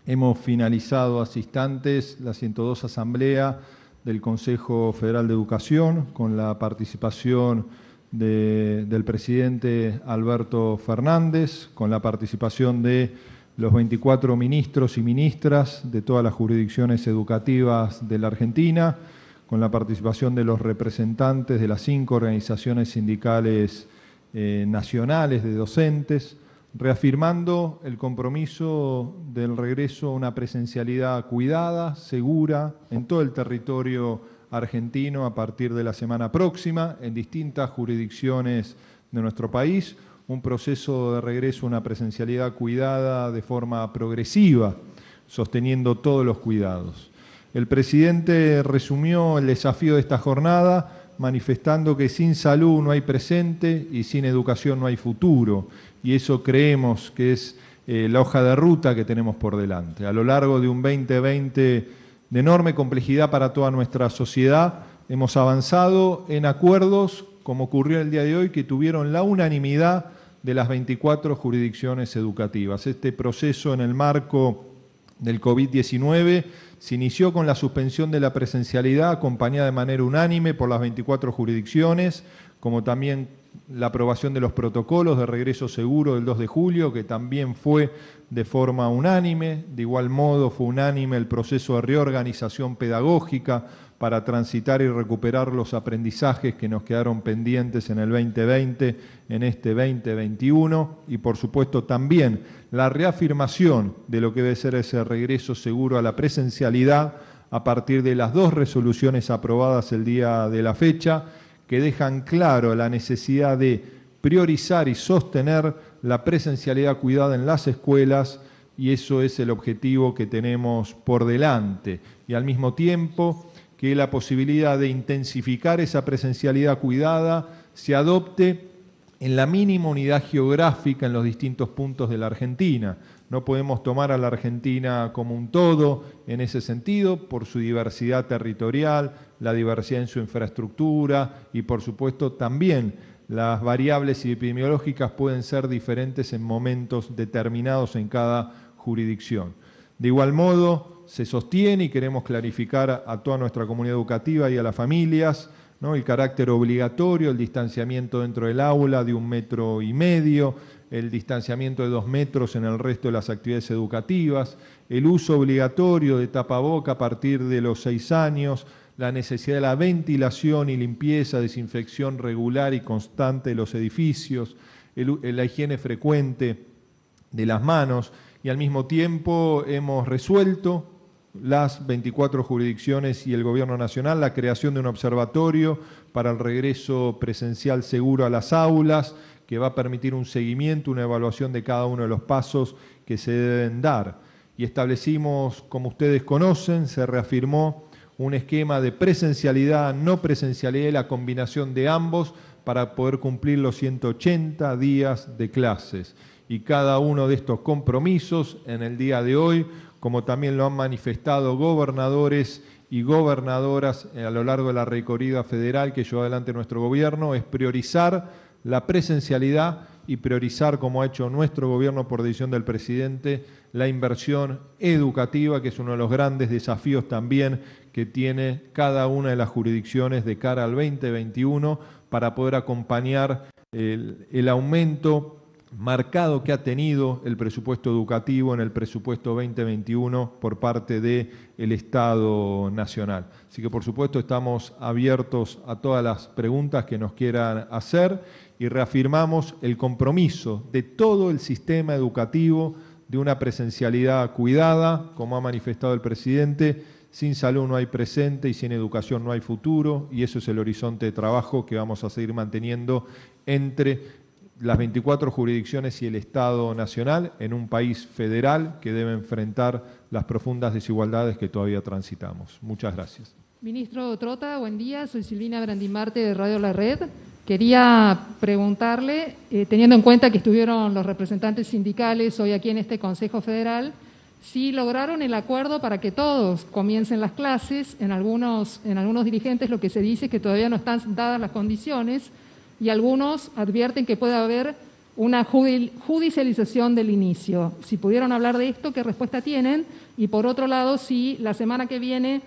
Hemos finalizado hace instantes la 102 Asamblea del Consejo Federal de Educación con la participación del presidente Alberto Fernández, con la participación de los 24 ministros y ministras de todas las jurisdicciones educativas de la Argentina, con la participación de los representantes de las 5 organizaciones sindicales nacionales de docentes, reafirmando el compromiso del regreso a una presencialidad cuidada, segura, en todo el territorio argentino a partir de la semana próxima, en distintas jurisdicciones de nuestro país, un proceso de regreso a una presencialidad cuidada de forma progresiva, sosteniendo todos los cuidados. El presidente resumió el desafío de esta jornada manifestando que sin salud no hay presente y sin educación no hay futuro. Y eso creemos que es la hoja de ruta que tenemos por delante. A lo largo de un 2020 de enorme complejidad para toda nuestra sociedad, hemos avanzado en acuerdos, como ocurrió el día de hoy, que tuvieron la unanimidad de las 24 jurisdicciones educativas. Este proceso en el marco del COVID-19 se inició con la suspensión de la presencialidad acompañada de manera unánime por las 24 jurisdicciones, como también la aprobación de los protocolos de regreso seguro del 2 de julio, que también fue de forma unánime. De igual modo fue unánime el proceso de reorganización pedagógica para transitar y recuperar los aprendizajes que nos quedaron pendientes en el 2020, en este 2021, y por supuesto también la reafirmación de lo que debe ser ese regreso seguro a la presencialidad a partir de las 2 resoluciones aprobadas el día de la fecha, que dejan claro la necesidad de priorizar y sostener la presencialidad cuidada en las escuelas, y eso es el objetivo que tenemos por delante. Y al mismo tiempo que la posibilidad de intensificar esa presencialidad cuidada se adopte en la mínima unidad geográfica en los distintos puntos de la Argentina. No podemos tomar a la Argentina como un todo en ese sentido, por su diversidad territorial, la diversidad en su infraestructura y, por supuesto, también las variables epidemiológicas pueden ser diferentes en momentos determinados en cada jurisdicción. De igual modo, se sostiene y queremos clarificar a toda nuestra comunidad educativa y a las familias, ¿no?, el carácter obligatorio, el distanciamiento dentro del aula de 1,5 metros, el distanciamiento de 2 metros en el resto de las actividades educativas, el uso obligatorio de tapaboca a partir de los 6 años, la necesidad de la ventilación y limpieza, desinfección regular y constante de los edificios, la higiene frecuente de las manos, y al mismo tiempo hemos resuelto las 24 jurisdicciones y el Gobierno Nacional la creación de un observatorio para el regreso presencial seguro a las aulas, que va a permitir un seguimiento, una evaluación de cada uno de los pasos que se deben dar. Y establecimos, como ustedes conocen, se reafirmó un esquema de presencialidad, no presencialidad y la combinación de ambos para poder cumplir los 180 días de clases. Y cada uno de estos compromisos en el día de hoy, como también lo han manifestado gobernadores y gobernadoras a lo largo de la recorrida federal que lleva adelante nuestro gobierno, es priorizar la presencialidad y priorizar, como ha hecho nuestro gobierno por decisión del presidente, la inversión educativa, que es uno de los grandes desafíos también que tiene cada una de las jurisdicciones de cara al 2021 para poder acompañar el aumento marcado que ha tenido el presupuesto educativo en el presupuesto 2021 por parte del Estado Nacional. Así que, por supuesto, estamos abiertos a todas las preguntas que nos quieran hacer y reafirmamos el compromiso de todo el sistema educativo de una presencialidad cuidada, como ha manifestado el presidente. Sin salud no hay presente y sin educación no hay futuro, y eso es el horizonte de trabajo que vamos a seguir manteniendo entre las 24 jurisdicciones y el Estado Nacional en un país federal que debe enfrentar las profundas desigualdades que todavía transitamos. Muchas gracias. Ministro Trota, buen día. Soy Silvina Brandimarte de Radio La Red. Quería preguntarle, teniendo en cuenta que estuvieron los representantes sindicales hoy aquí en este Consejo Federal, si lograron el acuerdo para que todos comiencen las clases. En algunos dirigentes lo que se dice es que todavía no están dadas las condiciones, y algunos advierten que puede haber una judicialización del inicio. Si pudieron hablar de esto, ¿qué respuesta tienen? Y por otro lado, si la semana que viene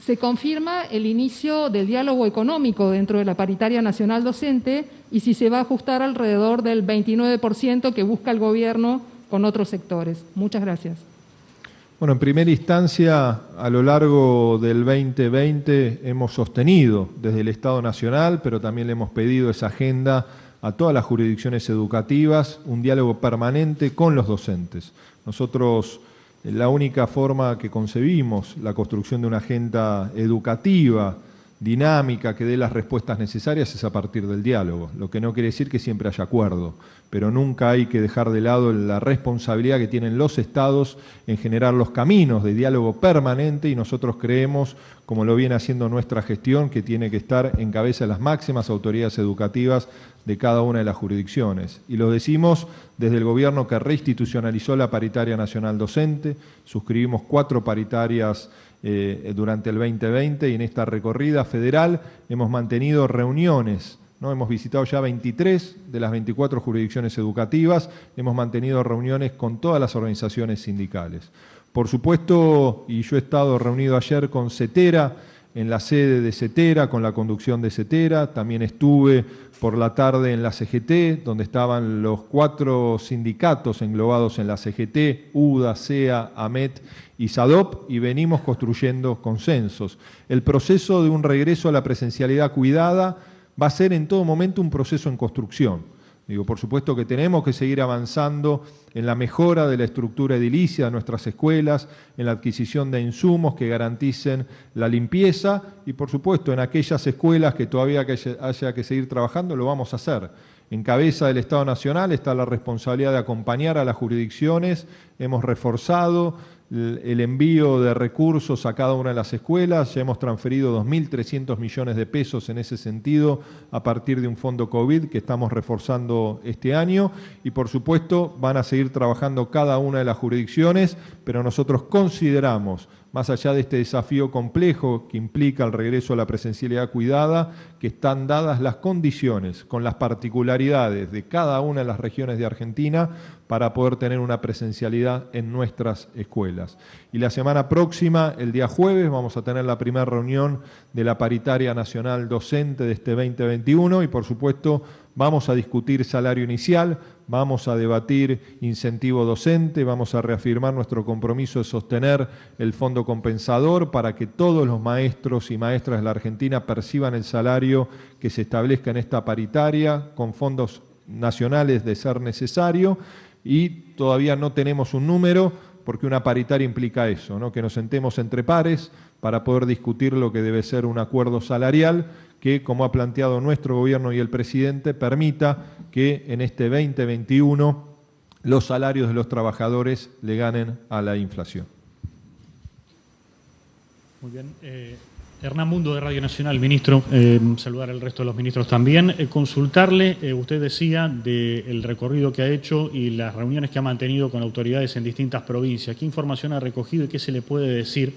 se confirma el inicio del diálogo económico dentro de la paritaria nacional docente y si se va a ajustar alrededor del 29% que busca el gobierno con otros sectores. Muchas gracias. Bueno, en primera instancia, a lo largo del 2020 hemos sostenido desde el Estado Nacional, pero también le hemos pedido esa agenda a todas las jurisdicciones educativas, un diálogo permanente con los docentes. Nosotros, la única forma que concebimos la construcción de una agenda educativa, dinámica, que dé las respuestas necesarias es a partir del diálogo, lo que no quiere decir que siempre haya acuerdo, pero nunca hay que dejar de lado la responsabilidad que tienen los estados en generar los caminos de diálogo permanente y nosotros creemos, como lo viene haciendo nuestra gestión, que tiene que estar en cabeza de las máximas autoridades educativas de cada una de las jurisdicciones. Y lo decimos desde el gobierno que reinstitucionalizó la paritaria nacional docente, suscribimos 4 paritarias durante el 2020 y en esta recorrida federal hemos mantenido reuniones, ¿no? Hemos visitado ya 23 de las 24 jurisdicciones educativas, hemos mantenido reuniones con todas las organizaciones sindicales. Por supuesto, y yo he estado reunido ayer con CETERA, en la sede de CETERA, con la conducción de CETERA, también estuve por la tarde en la CGT, donde estaban los 4 sindicatos englobados en la CGT, UDA, SEA, AMET y SADOP, y venimos construyendo consensos. El proceso de un regreso a la presencialidad cuidada va a ser en todo momento un proceso en construcción. Digo, por supuesto que tenemos que seguir avanzando en la mejora de la estructura edilicia de nuestras escuelas, en la adquisición de insumos que garanticen la limpieza y, por supuesto, en aquellas escuelas que todavía haya que seguir trabajando, lo vamos a hacer. En cabeza del Estado Nacional está la responsabilidad de acompañar a las jurisdicciones. Hemos reforzado el envío de recursos a cada una de las escuelas, ya hemos transferido 2.300 millones de pesos en ese sentido a partir de un fondo COVID que estamos reforzando este año y por supuesto van a seguir trabajando cada una de las jurisdicciones, pero nosotros consideramos, más allá de este desafío complejo que implica el regreso a la presencialidad cuidada, que están dadas las condiciones con las particularidades de cada una de las regiones de Argentina para poder tener una presencialidad en nuestras escuelas. Y la semana próxima, el día jueves, vamos a tener la primera reunión de la paritaria nacional docente de este 2021 y, por supuesto, vamos a discutir salario inicial, vamos a debatir incentivo docente, vamos a reafirmar nuestro compromiso de sostener el fondo compensador para que todos los maestros y maestras de la Argentina perciban el salario que se establezca en esta paritaria con fondos nacionales de ser necesario y todavía no tenemos un número porque una paritaria implica eso, ¿no? Que nos sentemos entre pares para poder discutir lo que debe ser un acuerdo salarial que, como ha planteado nuestro gobierno y el presidente, permita que en este 2021 los salarios de los trabajadores le ganen a la inflación. Muy bien. Hernán Mundo de Radio Nacional, ministro, saludar al resto de los ministros también. Consultarle, usted decía del recorrido que ha hecho y las reuniones que ha mantenido con autoridades en distintas provincias. ¿Qué información ha recogido y qué se le puede decir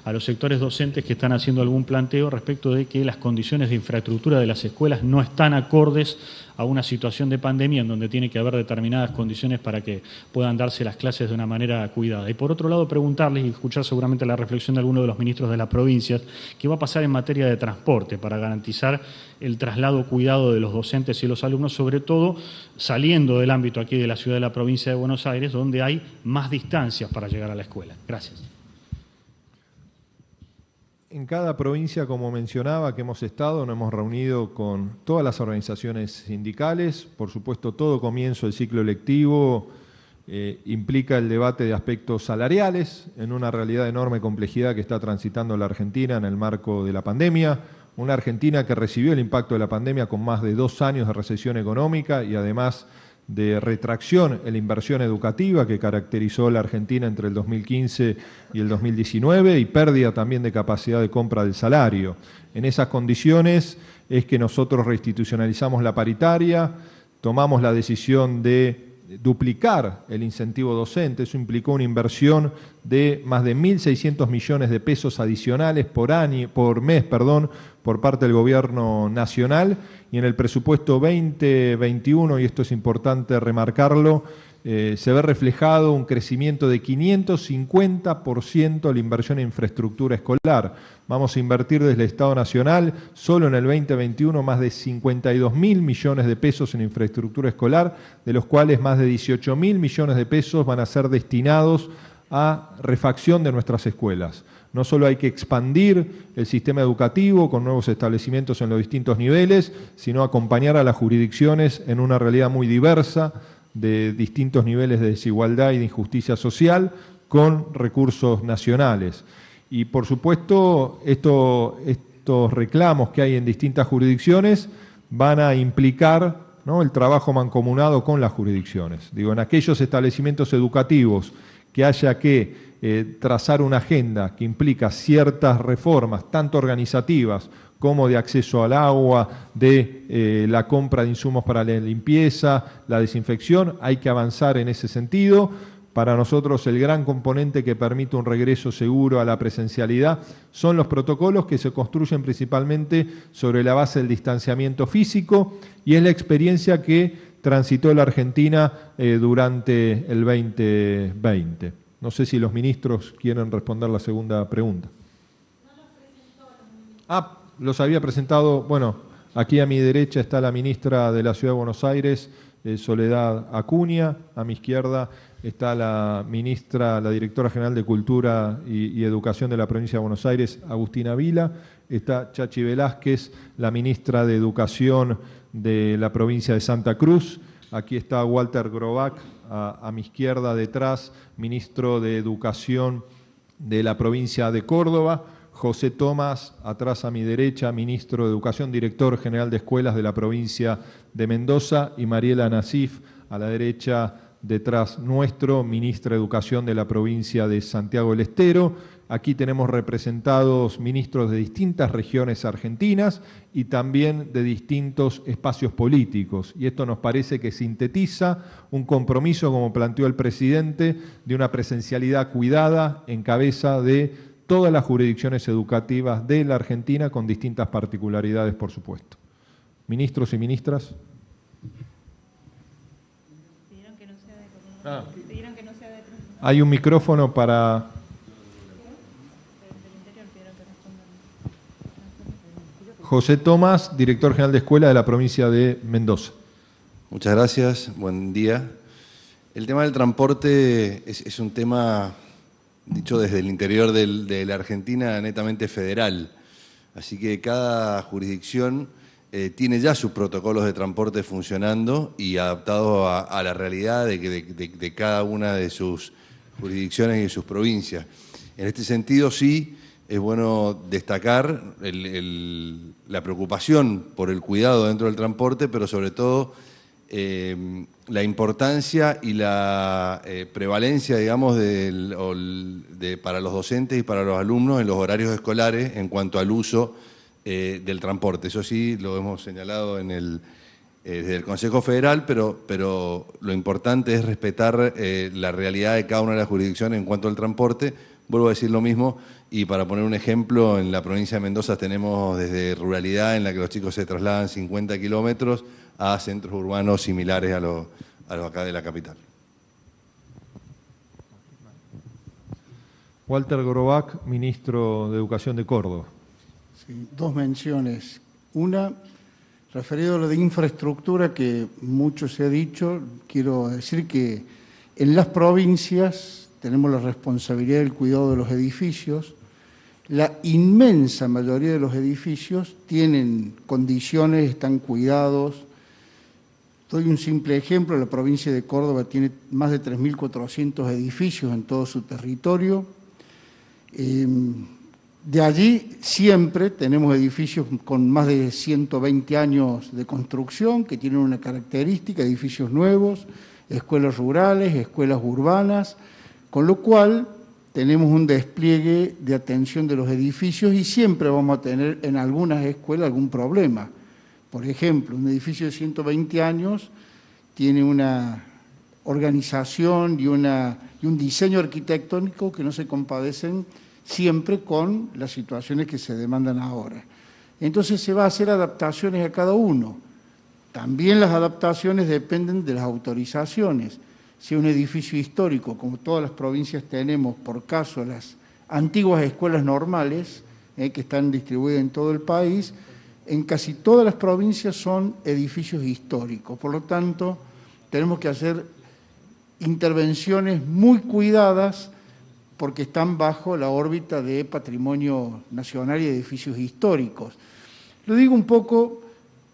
a los sectores docentes que están haciendo algún planteo respecto de que las condiciones de infraestructura de las escuelas no están acordes a una situación de pandemia en donde tiene que haber determinadas condiciones para que puedan darse las clases de una manera cuidada? Y por otro lado, preguntarles y escuchar seguramente la reflexión de alguno de los ministros de las provincias, ¿qué va a pasar en materia de transporte para garantizar el traslado cuidado de los docentes y los alumnos, sobre todo saliendo del ámbito aquí de la ciudad de la provincia de Buenos Aires, donde hay más distancias para llegar a la escuela? Gracias. En cada provincia, como mencionaba, que hemos estado, nos hemos reunido con todas las organizaciones sindicales. Por supuesto, todo comienzo del ciclo lectivo implica el debate de aspectos salariales en una realidad de enorme complejidad que está transitando la Argentina en el marco de la pandemia. Una Argentina que recibió el impacto de la pandemia con más de 2 años de recesión económica y además de retracción en la inversión educativa que caracterizó la Argentina entre el 2015 y el 2019 y pérdida también de capacidad de compra del salario. En esas condiciones es que nosotros reinstitucionalizamos la paritaria, tomamos la decisión de duplicar el incentivo docente. Eso implicó una inversión de más de 1.600 millones de pesos adicionales por mes, por parte del Gobierno Nacional, y en el presupuesto 2021, y esto es importante remarcarlo, se ve reflejado un crecimiento de 550% la inversión en infraestructura escolar. Vamos a invertir desde el Estado Nacional, solo en el 2021, más de 52.000 millones de pesos en infraestructura escolar, de los cuales más de 18.000 millones de pesos van a ser destinados a refacción de nuestras escuelas. No solo hay que expandir el sistema educativo con nuevos establecimientos en los distintos niveles, sino acompañar a las jurisdicciones en una realidad muy diversa, de distintos niveles de desigualdad y de injusticia social, con recursos nacionales. Y por supuesto, estos reclamos que hay en distintas jurisdicciones van a implicar, ¿no?, el trabajo mancomunado con las jurisdicciones. Digo, en aquellos establecimientos educativos que haya que trazar una agenda que implica ciertas reformas, tanto organizativas como de acceso al agua, de la compra de insumos para la limpieza, la desinfección, hay que avanzar en ese sentido. Para nosotros el gran componente que permite un regreso seguro a la presencialidad son los protocolos que se construyen principalmente sobre la base del distanciamiento físico, y es la experiencia que transitó la Argentina durante el 2020. No sé si los ministros quieren responder la segunda pregunta. No los presentó los ministros. Los había presentado, bueno, aquí a mi derecha está la ministra de la Ciudad de Buenos Aires, Soledad Acuña. A mi izquierda está la ministra, la directora general de Cultura y Educación de la provincia de Buenos Aires, Agustina Vila. Está Chachi Velázquez, la ministra de Educación de la provincia de Santa Cruz. Aquí está Walter Grobac, a mi izquierda detrás, ministro de Educación de la provincia de Córdoba. José Tomás, atrás a mi derecha, ministro de Educación, director general de escuelas de la provincia de Mendoza, y Mariela Nasif, a la derecha, detrás nuestro, ministra de Educación de la provincia de Santiago del Estero. Aquí tenemos representados ministros de distintas regiones argentinas y también de distintos espacios políticos. Y esto nos parece que sintetiza un compromiso, como planteó el presidente, de una presencialidad cuidada en cabeza de todas las jurisdicciones educativas de la Argentina, con distintas particularidades, por supuesto. Ministros y ministras. Pidieron que no sea de Hay un micrófono para... José Tomás, director general de escuela de la provincia de Mendoza. Muchas gracias, buen día. El tema del transporte es un tema, dicho desde el interior de la Argentina, netamente federal. Así que cada jurisdicción tiene ya sus protocolos de transporte funcionando y adaptados a la realidad de cada una de sus jurisdicciones y de sus provincias. En este sentido, sí, es bueno destacar la preocupación por el cuidado dentro del transporte, pero sobre todo la importancia y la prevalencia, digamos, para los docentes y para los alumnos en los horarios escolares en cuanto al uso del transporte. Eso sí, lo hemos señalado desde el Consejo Federal, pero lo importante es respetar la realidad de cada una de las jurisdicciones en cuanto al transporte. Vuelvo a decir lo mismo, y para poner un ejemplo, en la provincia de Mendoza tenemos desde ruralidad, en la que los chicos se trasladan 50 kilómetros, a centros urbanos similares a los acá de la capital. Walter Grobac, ministro de Educación de Córdoba. Sí, dos menciones. Una, referido a lo de infraestructura, que mucho se ha dicho, quiero decir que en las provincias tenemos la responsabilidad del cuidado de los edificios. La inmensa mayoría de los edificios tienen condiciones, están cuidados. Doy un simple ejemplo: la provincia de Córdoba tiene más de 3.400 edificios en todo su territorio. De allí siempre tenemos edificios con más de 120 años de construcción, que tienen una característica, edificios nuevos, escuelas rurales, escuelas urbanas, con lo cual tenemos un despliegue de atención de los edificios y siempre vamos a tener en algunas escuelas algún problema. Por ejemplo, un edificio de 120 años tiene una organización y un diseño arquitectónico que no se compadecen siempre con las situaciones que se demandan ahora. Entonces se va a hacer adaptaciones a cada uno. También las adaptaciones dependen de las autorizaciones. Si un edificio histórico, como todas las provincias tenemos, por caso las antiguas escuelas normales, que están distribuidas en todo el país, en casi todas las provincias son edificios históricos. Por lo tanto, tenemos que hacer intervenciones muy cuidadas porque están bajo la órbita de patrimonio nacional y edificios históricos. Lo digo un poco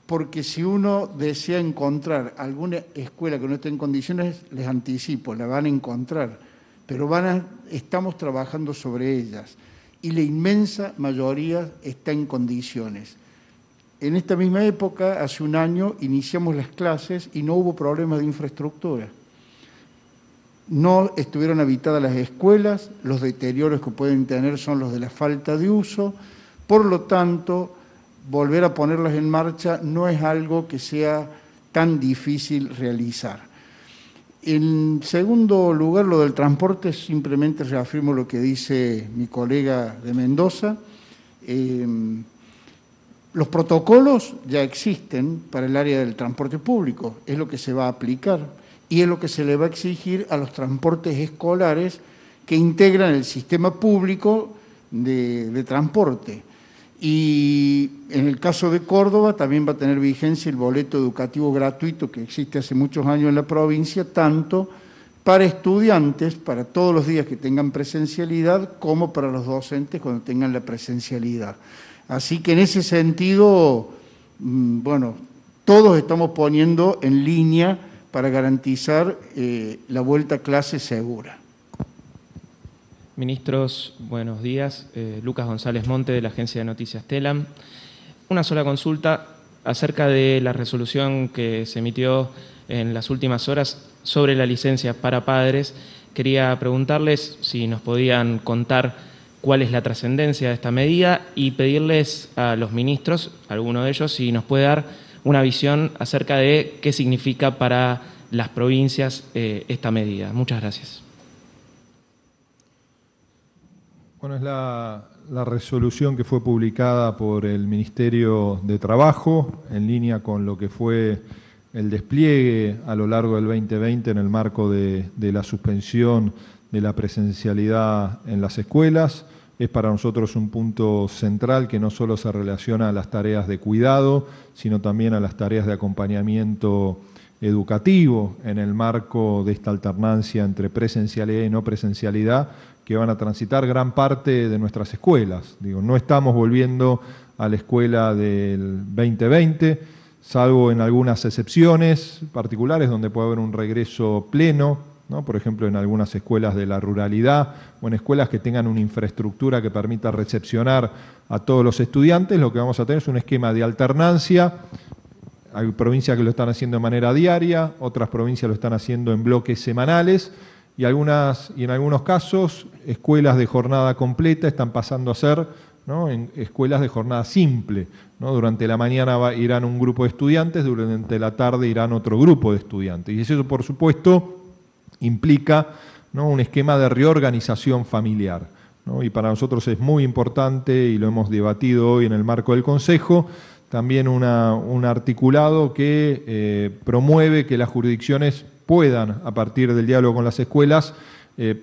porque si uno desea encontrar alguna escuela que no esté en condiciones, les anticipo, la van a encontrar, pero estamos trabajando sobre ellas y la inmensa mayoría está en condiciones. En esta misma época, hace un año, iniciamos las clases y no hubo problemas de infraestructura. No estuvieron habitadas las escuelas, los deterioros que pueden tener son los de la falta de uso, por lo tanto, volver a ponerlas en marcha no es algo que sea tan difícil realizar. En segundo lugar, lo del transporte, simplemente reafirmo lo que dice mi colega de Mendoza. Los protocolos ya existen para el área del transporte público, es lo que se va a aplicar y es lo que se le va a exigir a los transportes escolares que integran el sistema público de transporte. Y en el caso de Córdoba también va a tener vigencia el boleto educativo gratuito que existe hace muchos años en la provincia, tanto para estudiantes, para todos los días que tengan presencialidad, como para los docentes cuando tengan la presencialidad. Así que en ese sentido, bueno, todos estamos poniendo en línea para garantizar la vuelta a clase segura. Ministros, buenos días. Lucas González Monte, de la agencia de noticias Telam. Una sola consulta acerca de la resolución que se emitió en las últimas horas sobre la licencia para padres. Quería preguntarles si nos podían contar cuál es la trascendencia de esta medida y pedirles a los ministros, alguno de ellos, si nos puede dar una visión acerca de qué significa para las provincias esta medida. Muchas gracias. Bueno, es la resolución que fue publicada por el Ministerio de Trabajo, en línea con lo que fue el despliegue a lo largo del 2020 en el marco de la suspensión de la presencialidad en las escuelas. Es para nosotros un punto central que no solo se relaciona a las tareas de cuidado, sino también a las tareas de acompañamiento educativo en el marco de esta alternancia entre presencialidad y no presencialidad que van a transitar gran parte de nuestras escuelas. Digo, no estamos volviendo a la escuela del 2020, salvo en algunas excepciones particulares donde puede haber un regreso pleno, ¿no? Por ejemplo, en algunas escuelas de la ruralidad o en escuelas que tengan una infraestructura que permita recepcionar a todos los estudiantes. Lo que vamos a tener es un esquema de alternancia. Hay provincias que lo están haciendo de manera diaria, otras provincias lo están haciendo en bloques semanales y en algunos casos escuelas de jornada completa están pasando a ser, ¿no?, en escuelas de jornada simple, ¿no? Durante la mañana irán un grupo de estudiantes, durante la tarde irán otro grupo de estudiantes. Y eso, por supuesto, implica, ¿no?, un esquema de reorganización familiar, ¿no? Y para nosotros es muy importante, y lo hemos debatido hoy en el marco del Consejo, también un articulado que promueve que las jurisdicciones puedan, a partir del diálogo con las escuelas,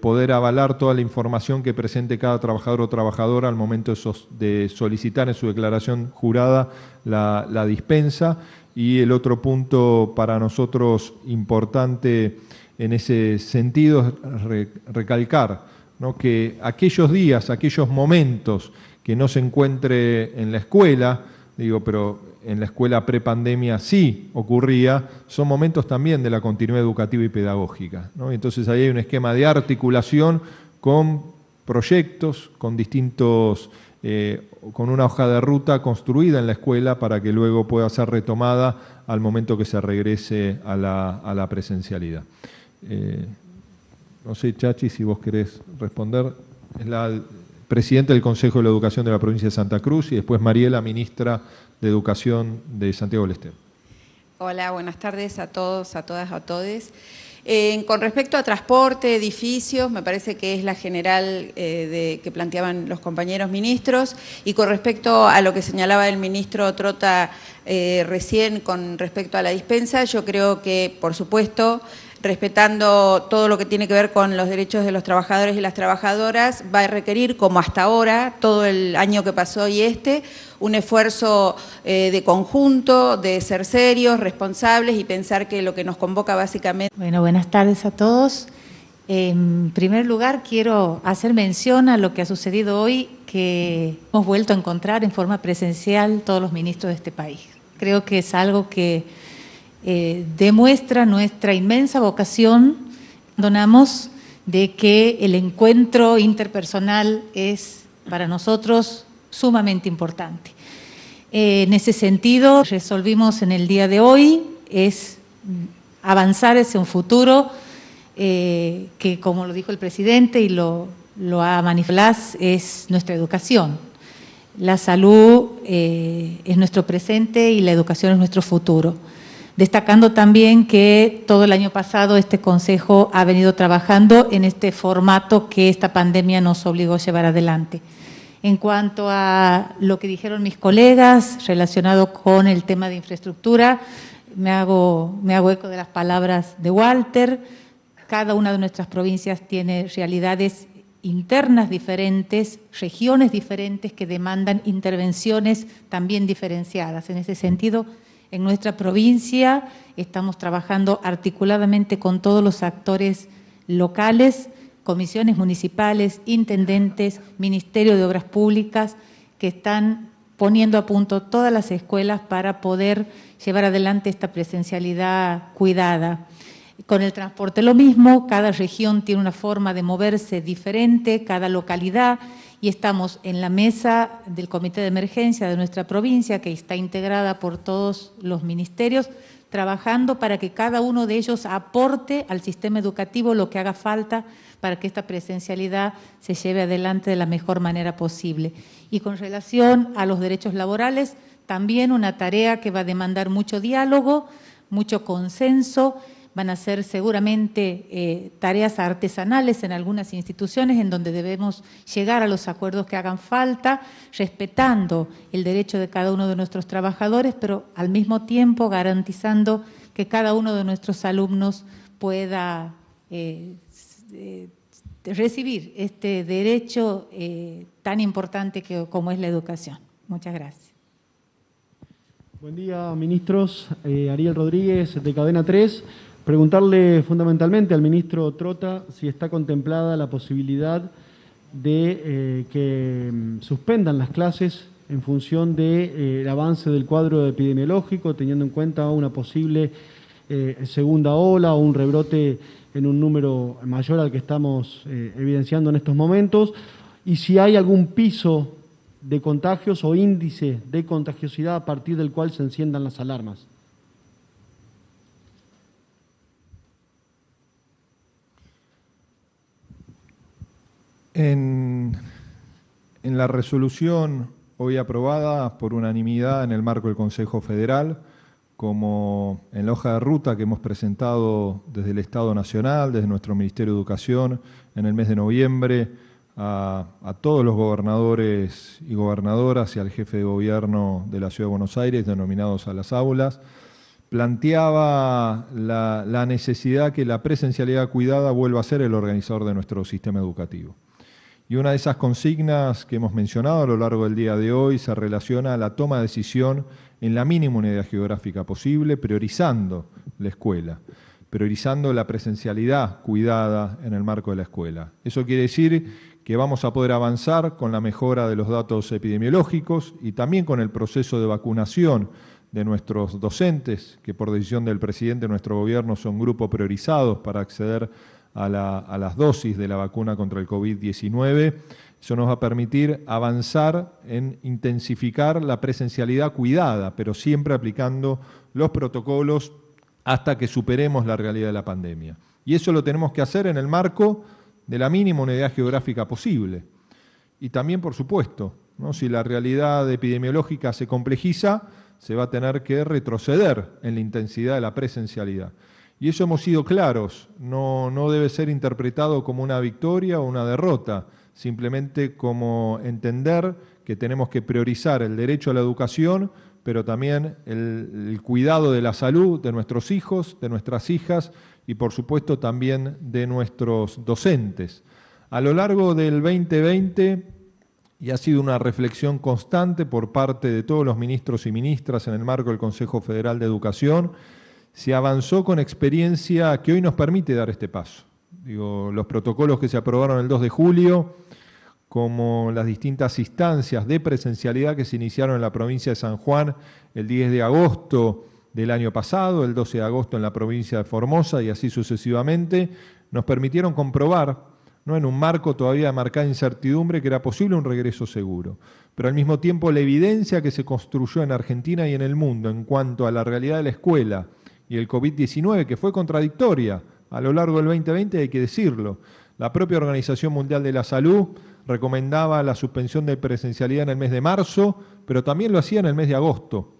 poder avalar toda la información que presente cada trabajador o trabajadora al momento de solicitar en su declaración jurada la dispensa. Y el otro punto para nosotros importante en ese sentido es recalcar, ¿no?, que aquellos días, aquellos momentos que no se encuentre en la escuela, pero en la escuela prepandemia sí ocurría, son momentos también de la continuidad educativa y pedagógica, ¿no? Y entonces ahí hay un esquema de articulación con proyectos, con con una hoja de ruta construida en la escuela para que luego pueda ser retomada al momento que se regrese a la presencialidad. No sé, Chachi, si vos querés responder. Es la presidenta del Consejo de la Educación de la provincia de Santa Cruz y después Mariela, ministra de Educación de Santiago del Estero. Hola, buenas tardes a todos, a todas, a todes. Con respecto a transporte, edificios, me parece que es la general que planteaban los compañeros ministros, y con respecto a lo que señalaba el ministro Trota recién con respecto a la dispensa, yo creo que, por supuesto, respetando todo lo que tiene que ver con los derechos de los trabajadores y las trabajadoras, va a requerir, como hasta ahora, todo el año que pasó y un esfuerzo de conjunto, de ser serios, responsables y pensar que lo que nos convoca básicamente... Bueno, buenas tardes a todos. En primer lugar, quiero hacer mención a lo que ha sucedido hoy, que hemos vuelto a encontrar en forma presencial todos los ministros de este país. Creo que es algo que demuestra nuestra inmensa vocación, donamos, de que el encuentro interpersonal es para nosotros sumamente importante. En ese sentido, resolvimos en el día de hoy es avanzar hacia un futuro que, como lo dijo el presidente y lo ha manifestado, es nuestra educación. La salud es nuestro presente y la educación es nuestro futuro. Destacando también que todo el año pasado este Consejo ha venido trabajando en este formato que esta pandemia nos obligó a llevar adelante. En cuanto a lo que dijeron mis colegas relacionado con el tema de infraestructura, me hago eco de las palabras de Walter. Cada una de nuestras provincias tiene realidades internas diferentes, regiones diferentes que demandan intervenciones también diferenciadas. En ese sentido, en nuestra provincia estamos trabajando articuladamente con todos los actores locales, comisiones municipales, intendentes, Ministerio de Obras Públicas, que están poniendo a punto todas las escuelas para poder llevar adelante esta presencialidad cuidada. Con el transporte lo mismo, cada región tiene una forma de moverse diferente, cada localidad, y estamos en la mesa del Comité de Emergencia de nuestra provincia, que está integrada por todos los ministerios, trabajando para que cada uno de ellos aporte al sistema educativo lo que haga falta para que esta presencialidad se lleve adelante de la mejor manera posible. Y con relación a los derechos laborales, también una tarea que va a demandar mucho diálogo, mucho consenso. Van a ser seguramente tareas artesanales en algunas instituciones en donde debemos llegar a los acuerdos que hagan falta, respetando el derecho de cada uno de nuestros trabajadores, pero al mismo tiempo garantizando que cada uno de nuestros alumnos pueda recibir este derecho tan importante como es la educación. Muchas gracias. Buen día, ministros. Ariel Rodríguez, de Cadena 3. Preguntarle fundamentalmente al ministro Trota si está contemplada la posibilidad de que suspendan las clases en función del avance del cuadro epidemiológico, teniendo en cuenta una posible segunda ola o un rebrote en un número mayor al que estamos evidenciando en estos momentos, y si hay algún piso de contagios o índice de contagiosidad a partir del cual se enciendan las alarmas. En la resolución hoy aprobada por unanimidad en el marco del Consejo Federal, como en la hoja de ruta que hemos presentado desde el Estado Nacional, desde nuestro Ministerio de Educación, en el mes de noviembre, a todos los gobernadores y gobernadoras y al jefe de gobierno de la Ciudad de Buenos Aires, denominados a las aulas, planteaba la necesidad que la presencialidad cuidada vuelva a ser el organizador de nuestro sistema educativo. Y una de esas consignas que hemos mencionado a lo largo del día de hoy se relaciona a la toma de decisión en la mínima unidad geográfica posible, priorizando la escuela, priorizando la presencialidad cuidada en el marco de la escuela. Eso quiere decir que vamos a poder avanzar con la mejora de los datos epidemiológicos y también con el proceso de vacunación de nuestros docentes, que por decisión del presidente de nuestro gobierno son grupos priorizados para acceder a las dosis de la vacuna contra el COVID-19. Eso nos va a permitir avanzar en intensificar la presencialidad cuidada, pero siempre aplicando los protocolos hasta que superemos la realidad de la pandemia. Y eso lo tenemos que hacer en el marco de la mínima unidad geográfica posible. Y también, por supuesto, ¿no? Si la realidad epidemiológica se complejiza, se va a tener que retroceder en la intensidad de la presencialidad. Y eso hemos sido claros, no debe ser interpretado como una victoria o una derrota, simplemente como entender que tenemos que priorizar el derecho a la educación, pero también el cuidado de la salud de nuestros hijos, de nuestras hijas y por supuesto también de nuestros docentes. A lo largo del 2020, y ha sido una reflexión constante por parte de todos los ministros y ministras en el marco del Consejo Federal de Educación, se avanzó con experiencia que hoy nos permite dar este paso. Los protocolos que se aprobaron el 2 de julio, como las distintas instancias de presencialidad que se iniciaron en la provincia de San Juan el 10 de agosto del año pasado, el 12 de agosto en la provincia de Formosa y así sucesivamente, nos permitieron comprobar, no en un marco todavía de marcada incertidumbre, que era posible un regreso seguro. Pero al mismo tiempo la evidencia que se construyó en Argentina y en el mundo en cuanto a la realidad de la escuela y el COVID-19, que fue contradictoria a lo largo del 2020, hay que decirlo. La propia Organización Mundial de la Salud recomendaba la suspensión de presencialidad en el mes de marzo, pero también lo hacía en el mes de agosto,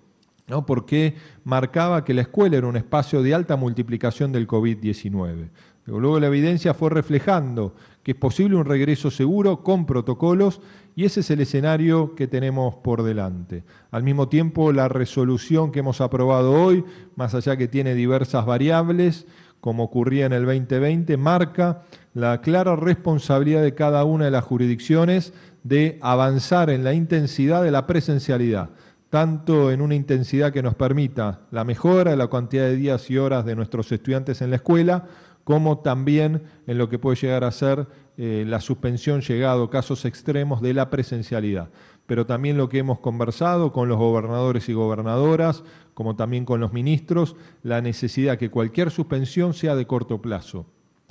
¿no? Porque marcaba que la escuela era un espacio de alta multiplicación del COVID-19. Luego la evidencia fue reflejando que es posible un regreso seguro con protocolos y ese es el escenario que tenemos por delante. Al mismo tiempo, la resolución que hemos aprobado hoy, más allá que tiene diversas variables, como ocurría en el 2020, marca la clara responsabilidad de cada una de las jurisdicciones de avanzar en la intensidad de la presencialidad, tanto en una intensidad que nos permita la mejora de la cantidad de días y horas de nuestros estudiantes en la escuela, como también en lo que puede llegar a ser la suspensión, llegado casos extremos, de la presencialidad. Pero también lo que hemos conversado con los gobernadores y gobernadoras, como también con los ministros, la necesidad que cualquier suspensión sea de corto plazo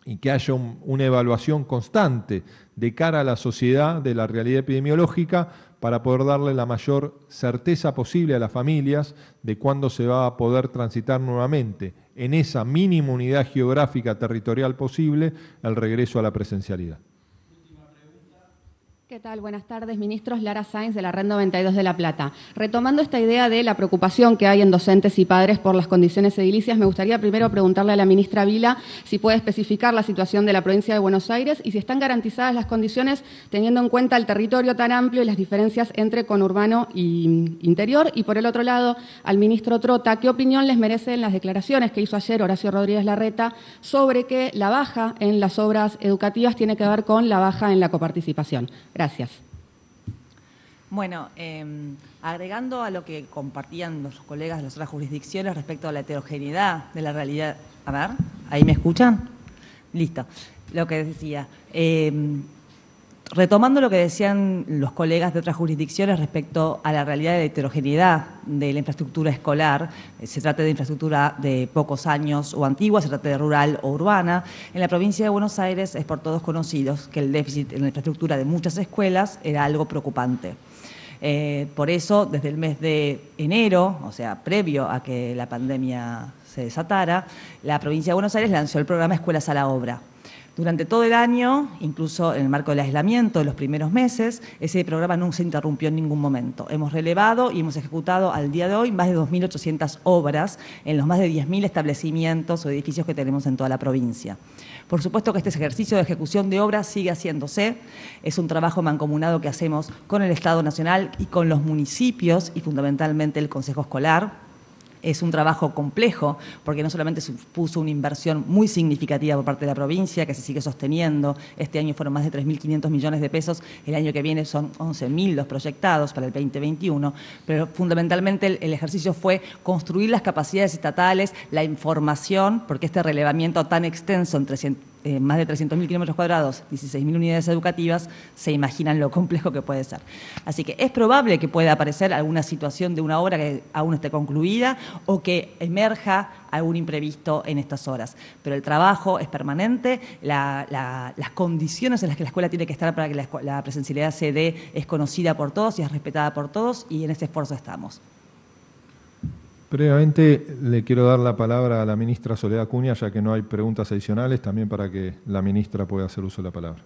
y que haya una evaluación constante de cara a la sociedad de la realidad epidemiológica para poder darle la mayor certeza posible a las familias de cuándo se va a poder transitar nuevamente en esa mínima unidad geográfica territorial posible el regreso a la presencialidad. ¿Qué tal? Buenas tardes, ministros. Lara Sáenz, de la Red 92 de La Plata. Retomando esta idea de la preocupación que hay en docentes y padres por las condiciones edilicias, me gustaría primero preguntarle a la ministra Vila si puede especificar la situación de la provincia de Buenos Aires y si están garantizadas las condiciones teniendo en cuenta el territorio tan amplio y las diferencias entre conurbano y interior. Y por el otro lado, al ministro Trota, ¿qué opinión les merecen las declaraciones que hizo ayer Horacio Rodríguez Larreta sobre que la baja en las obras educativas tiene que ver con la baja en la coparticipación? Gracias. Bueno, agregando a lo que compartían los colegas de las otras jurisdicciones respecto a la heterogeneidad de la realidad. A ver, ¿ahí me escuchan? Listo. Lo que decía. Retomando lo que decían los colegas de otras jurisdicciones respecto a la realidad de la heterogeneidad de la infraestructura escolar, se trate de infraestructura de pocos años o antigua, se trate de rural o urbana, en la provincia de Buenos Aires es por todos conocidos que el déficit en la infraestructura de muchas escuelas era algo preocupante. Por eso, desde el mes de enero, o sea, previo a que la pandemia se desatara, la provincia de Buenos Aires lanzó el programa Escuelas a la Obra. Durante todo el año, incluso en el marco del aislamiento de los primeros meses, ese programa no se interrumpió en ningún momento. Hemos relevado y hemos ejecutado al día de hoy más de 2.800 obras en los más de 10.000 establecimientos o edificios que tenemos en toda la provincia. Por supuesto que este ejercicio de ejecución de obras sigue haciéndose. Es un trabajo mancomunado que hacemos con el Estado Nacional y con los municipios y fundamentalmente el Consejo Escolar. Es un trabajo complejo porque no solamente supuso una inversión muy significativa por parte de la provincia, que se sigue sosteniendo. Este año fueron más de 3.500 millones de pesos, el año que viene son 11.000 los proyectados para el 2021, pero fundamentalmente el ejercicio fue construir las capacidades estatales, la información, porque este relevamiento tan extenso en más de 300.000 kilómetros cuadrados, 16.000 unidades educativas, se imaginan lo complejo que puede ser. Así que es probable que pueda aparecer alguna situación de una obra que aún esté concluida o que emerja algún imprevisto en estas horas. Pero el trabajo es permanente, las condiciones en las que la escuela tiene que estar para que la presencialidad se dé es conocida por todos y es respetada por todos y en ese esfuerzo estamos. Previamente le quiero dar la palabra a la ministra Soledad Acuña, ya que no hay preguntas adicionales, también para que la ministra pueda hacer uso de la palabra.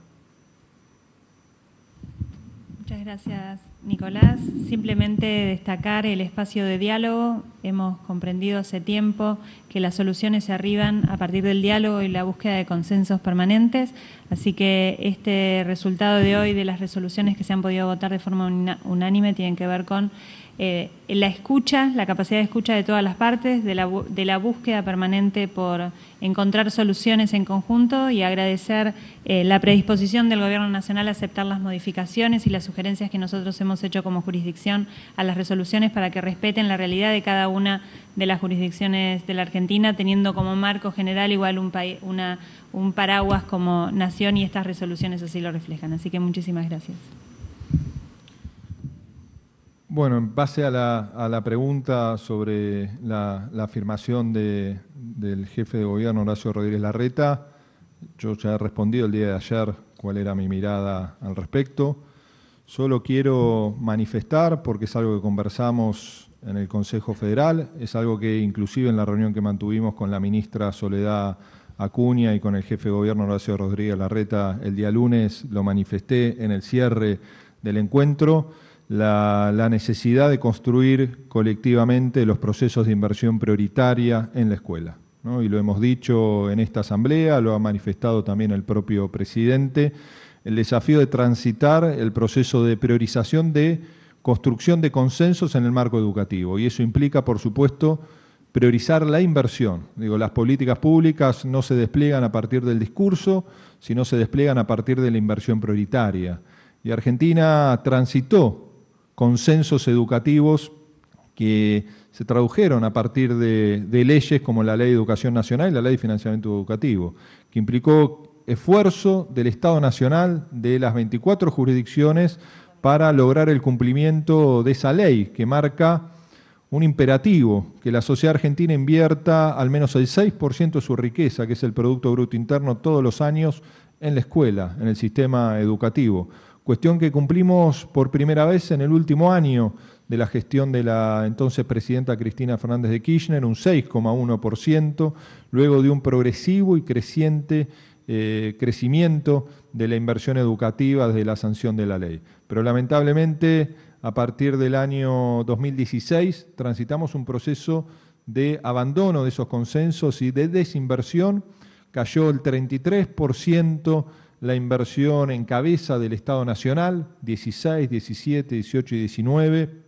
Muchas gracias, Nicolás. Simplemente destacar el espacio de diálogo. Hemos comprendido hace tiempo que las soluciones se arriban a partir del diálogo y la búsqueda de consensos permanentes. Así que este resultado de hoy de las resoluciones que se han podido votar de forma unánime tienen que ver con la escucha, la capacidad de escucha de todas las partes, de la búsqueda permanente por encontrar soluciones en conjunto y agradecer la predisposición del Gobierno Nacional a aceptar las modificaciones y las sugerencias que nosotros hemos hecho como jurisdicción a las resoluciones para que respeten la realidad de cada una de las jurisdicciones de la Argentina, teniendo como marco general igual un paraguas como nación, y estas resoluciones así lo reflejan. Así que muchísimas gracias. Bueno, en base a la pregunta sobre la afirmación del jefe de gobierno, Horacio Rodríguez Larreta, yo ya he respondido el día de ayer cuál era mi mirada al respecto. Solo quiero manifestar, porque es algo que conversamos en el Consejo Federal, es algo que inclusive en la reunión que mantuvimos con la ministra Soledad Acuña y con el jefe de gobierno Horacio Rodríguez Larreta el día lunes, lo manifesté en el cierre del encuentro, la necesidad de construir colectivamente los procesos de inversión prioritaria en la escuela, ¿no? Y lo hemos dicho en esta asamblea, lo ha manifestado también el propio presidente, el desafío de transitar el proceso de priorización de construcción de consensos en el marco educativo. Y eso implica, por supuesto, priorizar la inversión. Digo, las políticas públicas no se despliegan a partir del discurso, sino se despliegan a partir de la inversión prioritaria. Y Argentina transitó consensos educativos que se tradujeron a partir de leyes como la Ley de Educación Nacional y la Ley de Financiamiento Educativo, que implicó esfuerzo del Estado Nacional, de las 24 jurisdicciones, para lograr el cumplimiento de esa ley que marca un imperativo, que la sociedad argentina invierta al menos el 6% de su riqueza, que es el Producto Bruto Interno, todos los años en la escuela, en el sistema educativo. Cuestión que cumplimos por primera vez en el último año de la gestión de la entonces presidenta Cristina Fernández de Kirchner, un 6,1%, luego de un progresivo y creciente crecimiento de la inversión educativa desde la sanción de la ley. Pero lamentablemente, a partir del año 2016, transitamos un proceso de abandono de esos consensos y de desinversión. Cayó el 33% la inversión en cabeza del Estado Nacional, 16, 17, 18 y 19,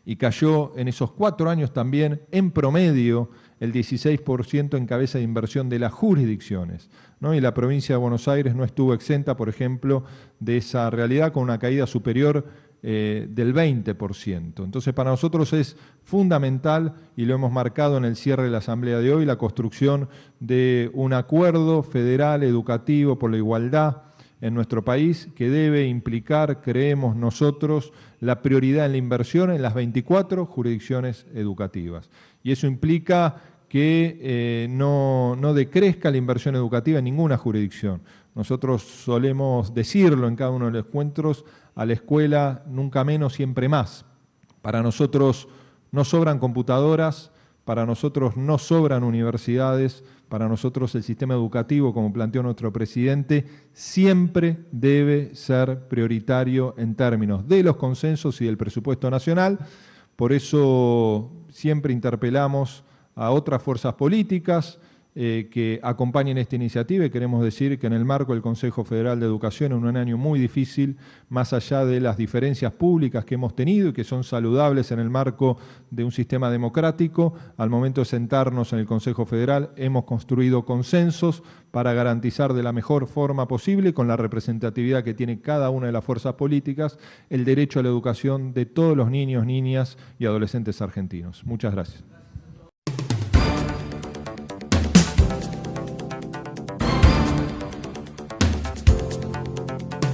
y cayó en esos 4 años también, en promedio, el 16% en cabeza de inversión de las jurisdicciones, ¿no? Y la provincia de Buenos Aires no estuvo exenta, por ejemplo, de esa realidad, con una caída superior del 20%. Entonces, para nosotros es fundamental, y lo hemos marcado en el cierre de la asamblea de hoy, la construcción de un acuerdo federal educativo por la igualdad en nuestro país, que debe implicar, creemos nosotros, la prioridad en la inversión en las 24 jurisdicciones educativas. Y eso implica que no decrezca la inversión educativa en ninguna jurisdicción. Nosotros solemos decirlo en cada uno de los encuentros: a la escuela nunca menos, siempre más. Para nosotros no sobran computadoras, para nosotros no sobran universidades, para nosotros el sistema educativo, como planteó nuestro presidente, siempre debe ser prioritario en términos de los consensos y del presupuesto nacional. Por eso siempre interpelamos a otras fuerzas políticas que acompañen esta iniciativa, y queremos decir que en el marco del Consejo Federal de Educación, en un año muy difícil, más allá de las diferencias públicas que hemos tenido y que son saludables en el marco de un sistema democrático, al momento de sentarnos en el Consejo Federal hemos construido consensos para garantizar de la mejor forma posible, con la representatividad que tiene cada una de las fuerzas políticas, el derecho a la educación de todos los niños, niñas y adolescentes argentinos. Muchas gracias.